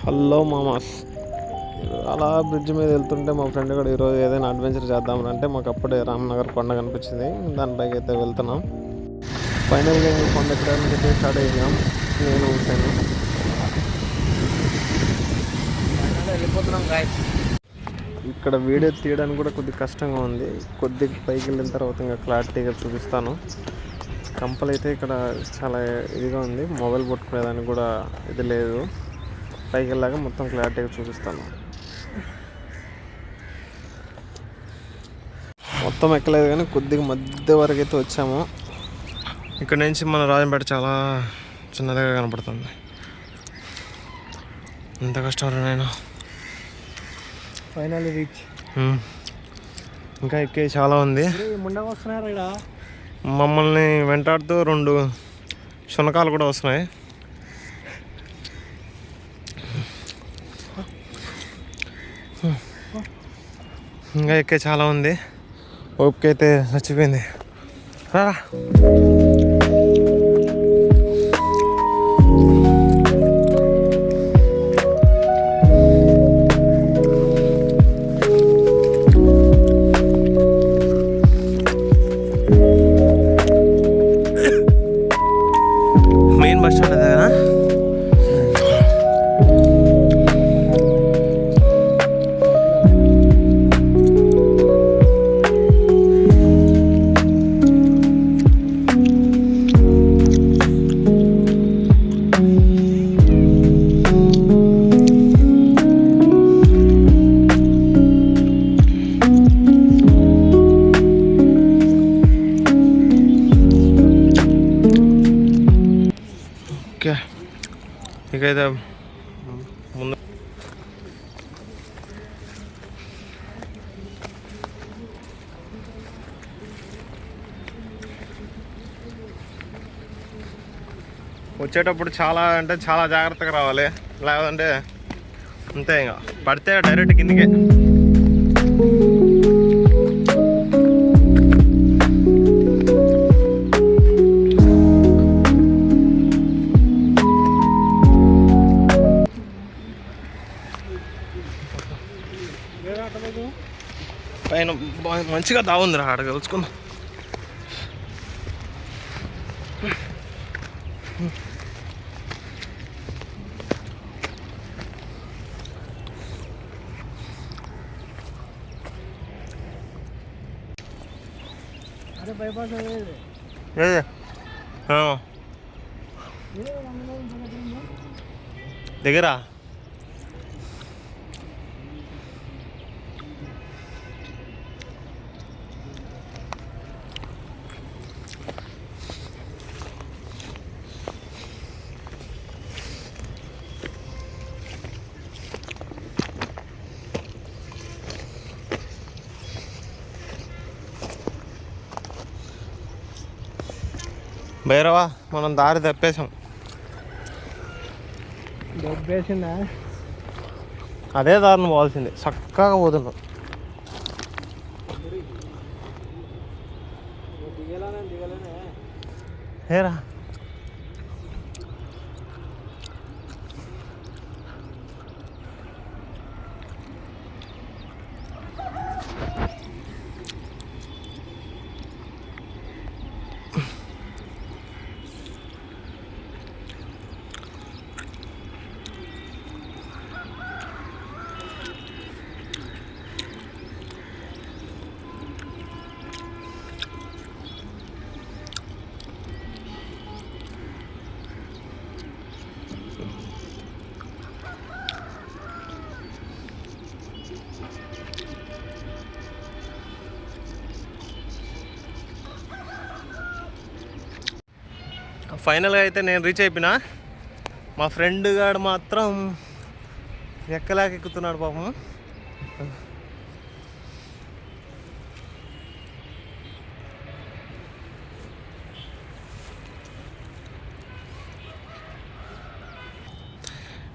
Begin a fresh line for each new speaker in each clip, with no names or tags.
Hello మామాస్, అలా bridge మీద వెళ్తుంటే మా ఫ్రెండ్ కూడా ఈరోజు ఏదైనా అడ్వెంచర్ చేద్దామని అంటే మాకు అప్పుడే రామ్నగర్ కొండ కనిపించింది. దానిపైకి అయితే వెళ్తున్నాం. ఫైనల్గా కొండ ఎక్కడానికి అయితే స్టార్ట్ అయ్యాం. నేను హుసేన్
వెళ్ళిపోతున్నాం గాయ్స్.
ఇక్కడ వీడియో తీయడానికి కూడా కొద్దిగా కష్టంగా ఉంది. కొద్దిగా పైకి వెళ్ళిన తర్వాత ఇంకా క్లారిటీగా చూపిస్తాను. కంపలు అయితే ఇక్కడ చాలా ఇదిగా ఉంది, మొబైల్ పట్టుకునేదానికి కూడా ఇది లేదు. పైకి వెళ్ళాక మొత్తం క్లారిటీగా చూపిస్తాను. మొత్తం ఎక్కలేదు కానీ కొద్దిగా మధ్య వరకు అయితే వచ్చాము. ఇక్కడ నుంచి మన రాజంపేట చాలా చిన్నదిగా కనపడుతుంది. ఎంత కష్టం నేను
ఫైనల్ రీచ్.
ఇంకా ఎక్కే చాలా ఉంది. మమ్మల్ని వెంటాడుతూ 2 శునకాలు కూడా వస్తున్నాయి. ఇంకా ఎక్కే చాలా ఉంది. ఓపిక అయితే చచ్చిపోయింది. రా మెయిన్ బస్ స్టాండ్ అదే కదా. ఇకైతే ముందు వచ్చేటప్పుడు చాలా జాగ్రత్తగా రావాలి, లేదంటే అంతే ఇంకా పడితే డైరెక్ట్ కిందికే. పైన మంచిగా దావుందిరా, ఆడ కలుసుకుందాం. దగ్గర భైరవా, మనం దారి తప్పేసాం.
దొబ్బేసిందా?
అదే దారిని పోవాల్సింది, చక్కగా పోతున్నాం. ఏరా ఫైనల్గా అయితే నేను రీచ్ అయిపోయినా. మా ఫ్రెండ్ గాడు మాత్రం ఎక్కలేక ఎక్కుతున్నాడు పాపం.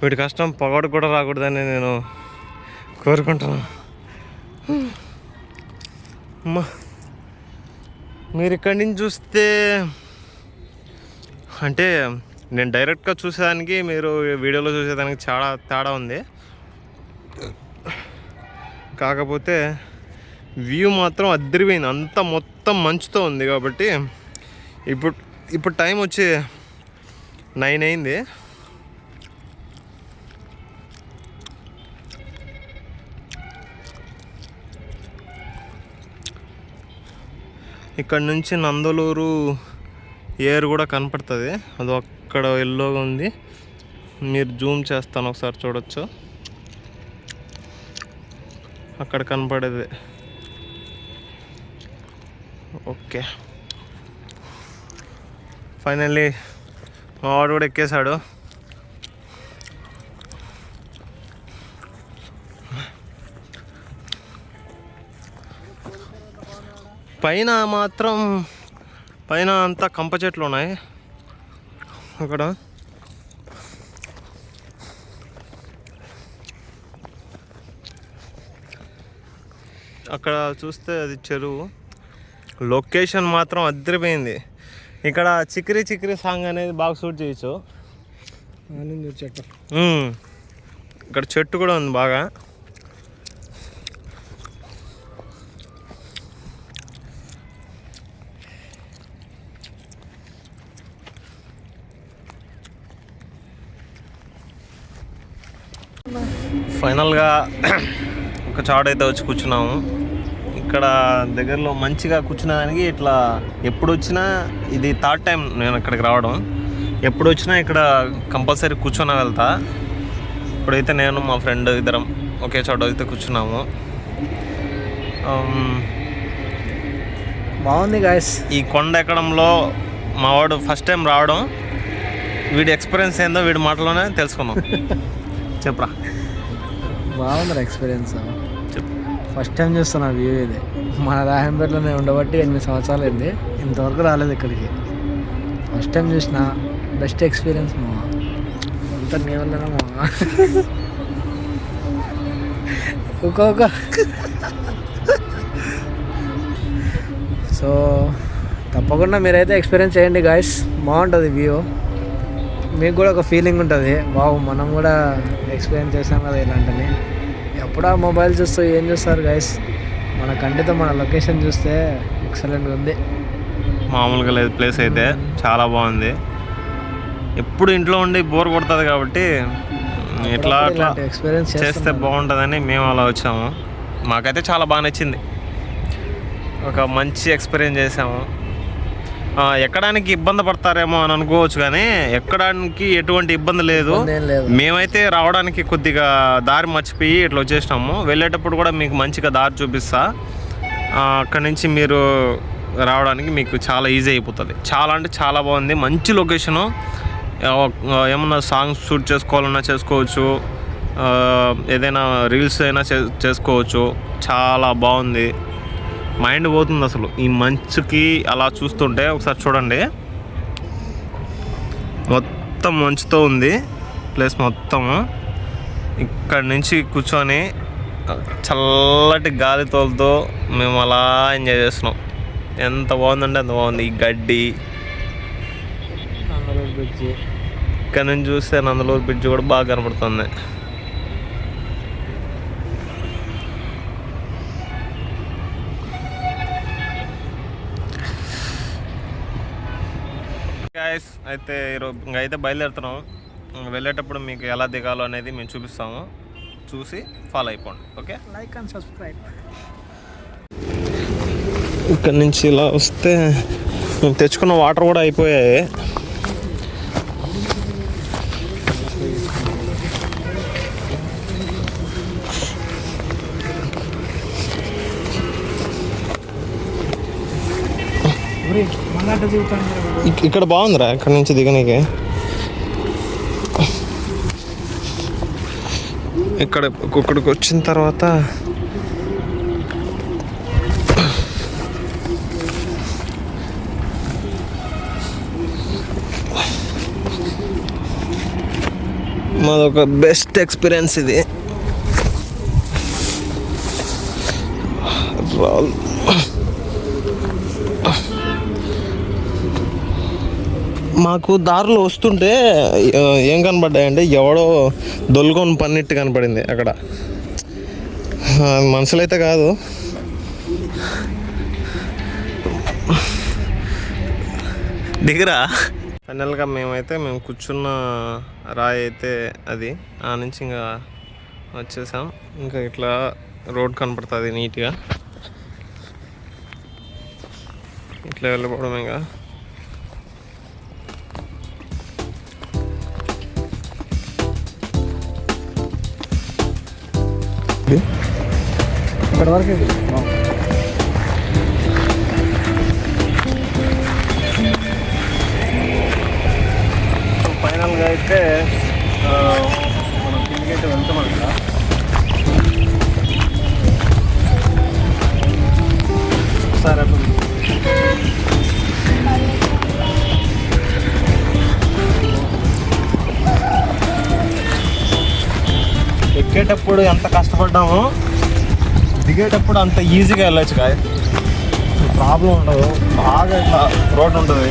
వీడి కష్టం పొగడు కూడా రాకూడదని నేను కోరుకుంటున్నాను. అమ్మా, మీరు ఇక్కడి నుంచి చూస్తే అంటే నేను డైరెక్ట్గా చూసేదానికి మీరు వీడియోలో చూసేదానికి చాలా తేడా ఉంది. కాకపోతే వ్యూ మాత్రం అద్దరిపోయింది. అంతా మొత్తం మంచుతో ఉంది కాబట్టి ఇప్పుడు టైం వచ్చి 9 అయింది. ఇక్కడ నుంచి నందలూరు ఏర్ కూడా కనపడుతుంది. అది అక్కడ ఎల్లోగా ఉంది. మీరు జూమ్ చేస్తాను ఒకసారి చూడొచ్చు. అక్కడ కనపడేది. ఓకే, ఫైనల్లీ మా వాడు కూడా ఎక్కేశాడు. పైన అంతా కంప చెట్లు ఉన్నాయి. అక్కడ చూస్తే అది చెరువు. లొకేషన్ మాత్రం అద్దరిపోయింది. ఇక్కడ చిక్రీ సాంగ్ అనేది బాగా షూట్ చేయొచ్చు. ఇక్కడ చెట్టు కూడా ఉంది బాగా. ఫైనల్గా ఒక చాడైతే వచ్చి కూర్చున్నాము. ఇక్కడ దగ్గరలో మంచిగా కూర్చునేదానికి ఇట్లా ఎప్పుడు వచ్చినా ఇది 3rd టైం నేను ఇక్కడికి రావడం. ఎప్పుడు వచ్చినా ఇక్కడ కంపల్సరీ కూర్చొని వెళ్తా. ఇప్పుడైతే నేను మా ఫ్రెండ్ ఇద్దరం ఒకే చోట అయితే కూర్చున్నాము.
బాగుంది గాయస్.
ఈ కొండ ఎక్కడంలో మా వాడు ఫస్ట్ టైం రావడం. వీడి ఎక్స్పీరియన్స్ ఏందో వీడి మాటలోనే తెలుసుకున్నాం. చెప్పరా.
బాగుంది ఎక్స్పీరియన్స్. ఫస్ట్ టైం చూస్తున్నా వ్యూ ఇది. మన రాయంపేటలోనే ఉండబట్టి 8 సంవత్సరాలు అయింది, ఇంతవరకు రాలేదు ఇక్కడికి. ఫస్ట్ టైం చూసిన బెస్ట్ ఎక్స్పీరియన్స్ మా అంతా నీ వల్లనే మా ఒక్కొక్క. సో తప్పకుండా మీరైతే ఎక్స్పీరియన్స్ చేయండి గాయస్. బాగుంటుంది వ్యూ. మీకు కూడా ఒక ఫీలింగ్ ఉంటుంది, బాగు మనం కూడా ఎక్స్పీరియన్స్ చేసాం కదా ఇలాంటివి. ఎప్పుడా మొబైల్ చూస్తూ ఏం చూస్తారు గైస్, మన కంటితో మన లొకేషన్ చూస్తే ఎక్సలెంట్గా ఉంది.
మామూలుగా లేదు, ప్లేస్ అయితే చాలా బాగుంది. ఎప్పుడు ఇంట్లో ఉండి బోర్ కొడుతుంది కాబట్టి ఇట్లా
ఎక్స్పీరియన్స్
చేస్తే బాగుంటుందని మేము అలా వచ్చాము. మాకైతే చాలా బాగా నచ్చింది. ఒక మంచి ఎక్స్పీరియన్స్ చేసాము. ఎక్కడానికి ఇబ్బంది పడతారేమో అని అనుకోవచ్చు, కానీ ఎక్కడానికి ఎటువంటి ఇబ్బంది లేదు. మేమైతే రావడానికి కొద్దిగా దారి మర్చిపోయి ఇట్లా వచ్చేసినాము. వెళ్ళేటప్పుడు కూడా మీకు మంచిగా దారి చూపిస్తా. అక్కడి నుంచి మీరు రావడానికి మీకు చాలా ఈజీ అయిపోతుంది. చాలా అంటే చాలా బాగుంది, మంచి లొకేషను. ఏమన్నా సాంగ్స్ షూట్ చేసుకోవాలన్నా చేసుకోవచ్చు, ఏదైనా రీల్స్ అయినా చేసుకోవచ్చు. చాలా బాగుంది, మైండ్ పోతుంది అసలు ఈ మంచుకి అలా చూస్తుంటే. ఒకసారి చూడండి, మొత్తం మంచుతో ఉంది ప్లేస్ మొత్తము. ఇక్కడ నుంచి కూర్చొని చల్లటి గాలి తోలుతో మేము అలా ఎంజాయ్ చేస్తున్నాం. ఎంత బాగుందంటే అంత బాగుంది. ఈ గడ్డి
నందలూరు బ్రిడ్జి,
ఇక్కడ నుంచి చూస్తే నందలూరు బ్రిడ్జి కూడా బాగా కనపడుతుంది. గాయస్ అయితే అయితే బయలుదేరుతున్నాం. వెళ్ళేటప్పుడు మీకు ఎలా దిగాలో అనేది మేము చూపిస్తాము. చూసి ఫాలో అయిపోండి. Okay,
like and subscribe.
ఇక్కడ నుంచి ఇలా వస్తే మేము తెచ్చుకున్న వాటర్ కూడా అయిపోయాయి. ఇక్కడ బాగుందిరా, ఇక్కడ నుంచి దిగనీకి. ఇక్కడికి వచ్చిన తర్వాత మాదొక బెస్ట్ ఎక్స్పీరియన్స్ ఇది. మాకు దారిలో వస్తుంటే ఏం కనపడ్డాయంటే ఎవడో దొల్లుకొని పన్నట్టు కనపడింది అక్కడ. మనుషులైతే కాదు. దిగరా. ఫైనల్గా మేము కూర్చున్న రాయి అయితే అది ఆ నుంచి ఇంకా వచ్చేసాం. ఇంకా ఇట్లా రోడ్ కనపడుతుంది నీట్గా, ఇట్లా వెళ్ళిపోవడం. ఇంకా
ఇక్కడ వరకు
ఫైనల్గా అయితే మనం కిందకైతే వెళ్తామంట. సరే ఎక్కేటప్పుడు ఎంత కష్టపడ్డామో దిగేటప్పుడు అంత ఈజీగా వెళ్ళచ్చు. కాయ ప్రాబ్లం ఉండదు. బాగా ఇట్లా రోడ్ ఉంటుంది.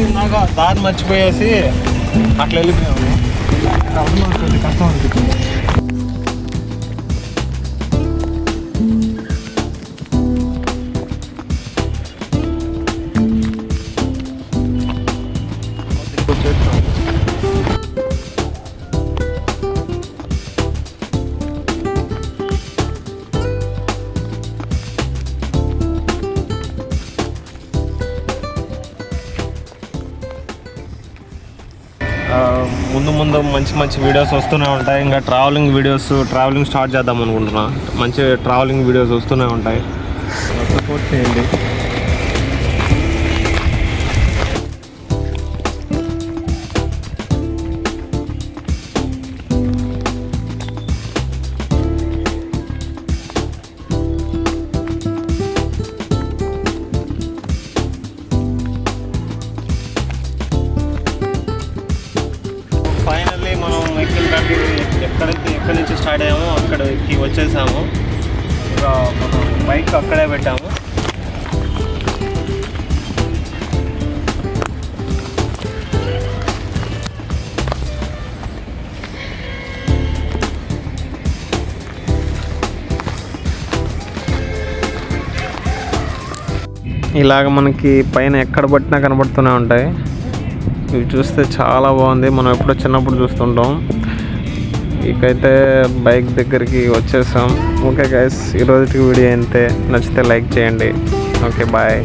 ఇందాక దారి మర్చిపోయేసి అట్లా వెళ్ళిపోయాము. అర్థమవుతుంది, కష్టం అనిపిస్తుంది. ముందు మంచి వీడియోస్ వస్తూనే ఉంటాయి. ఇంకా ట్రావెలింగ్ స్టార్ట్ చేద్దాం అనుకుంటున్నా. మంచి ట్రావెలింగ్ వీడియోస్ వస్తూనే ఉంటాయి. సపోర్ట్ చేయండి. ఫైనల్లీ మనం ఎక్కడి నుంచి స్టార్ట్ అయ్యామో అక్కడికి వచ్చేసాము. ఇంకా మనం బైక్ అక్కడే పెట్టాము. ఇలాగ మనకి పైన ఎక్కడ పట్టినా కనబడుతూనే ఉంటాయి. ఇవి చూస్తే చాలా బాగుంది. మనం ఎప్పుడో చిన్నప్పుడు చూస్తుంటాం. ఇకైతే బైక్ దగ్గరికి వచ్చేసాం. ఓకే గైస్, ఈరోజుకి వీడియో అయితే నచ్చితే లైక్ చేయండి. Okay bye.